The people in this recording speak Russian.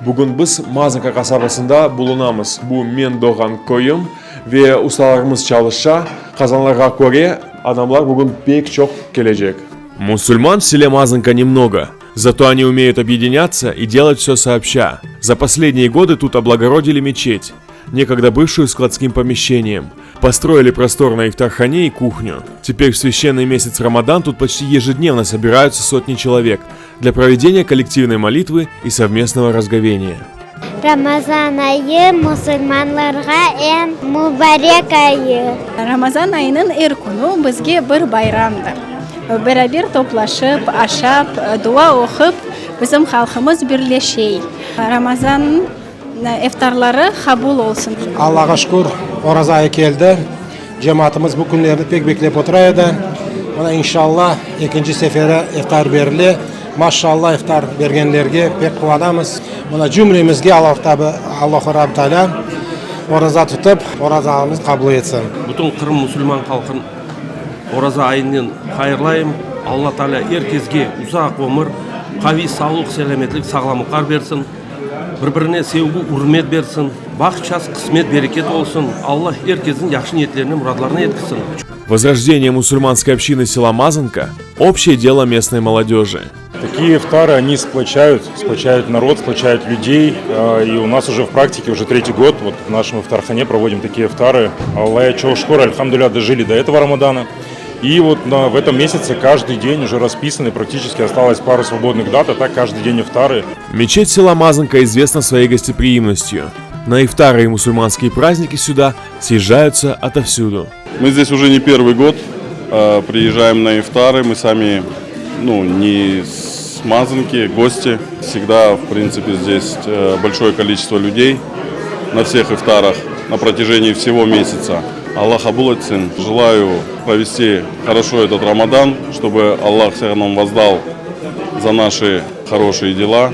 Бүгін біз Мазынка қасабасында bulunamыз. Bu men doğan koyum ve ustalarımız çalışa. Kazanlarga göre adamlar bugün pek çok gelecek. Мусульман в селе Мазынка немного, зато они умеют объединяться и делать все сообща. За последние годы тут облагородили мечеть, некогда бывшую складским помещением. Построили просторное ифтархане и кухню. Теперь в священный месяц Рамадан тут почти ежедневно собираются сотни человек для проведения коллективной молитвы и совместного разговения. Рамазан айы мусульманларға en mübarek ayı. Рамазан айының эр күні бізге бір байрамdır. Бәрабер топлашып, ашап, дуа оқып, bizim халқымыз бірлешей. Рамазан ифтарлары қабыл olsun. Аллаға шүкір, ораза айы келді. Жамаатымыз бұл күндерді пек беклеп отырады. Ona inşallah ikinci sefere iftar берілі. Maşallah iftar бергендерге пек қуанамыз. Мына cümlemizге Аллаху Рабб Тағала ораза тұтып, оразамыз қабыл етсін. Бүтін Қырым мұсылман халқын ораза айынан қайырлайым. Алла Тағала еркезге ұзақ өмір, қави саулық, сәлеметлік, сағламылықтар берсін. Бір-біріне сеугі үрмет берсін. Бақ час қысмет берекет болсын. Алла еркездің яқшы ниеттеріне, мұрадларына еткісін. Возрождение мусульманской общины села Мазынка – общее дело местной молодежи. Такие ифтары, они сплочают народ, сплочают людей. И у нас уже в практике уже третий год вот в нашем ифтархане проводим такие ифтары. Аллах шкур, альхамдулилля, дожили до этого Рамадана. И вот в этом месяце каждый день уже расписаны, практически осталось пару свободных дат, а так каждый день ифтары. Мечеть села Мазынка известна своей гостеприимностью. На ифтары и мусульманские праздники сюда съезжаются отовсюду. Мы здесь уже не первый год приезжаем на ифтары, мы сами не с Мазынки, гости. Всегда, в принципе, здесь большое количество людей на всех ифтарах на протяжении всего месяца. Аллах кабул этсин. Желаю провести хорошо этот Рамадан, чтобы Аллах всех нам воздал за наши хорошие дела.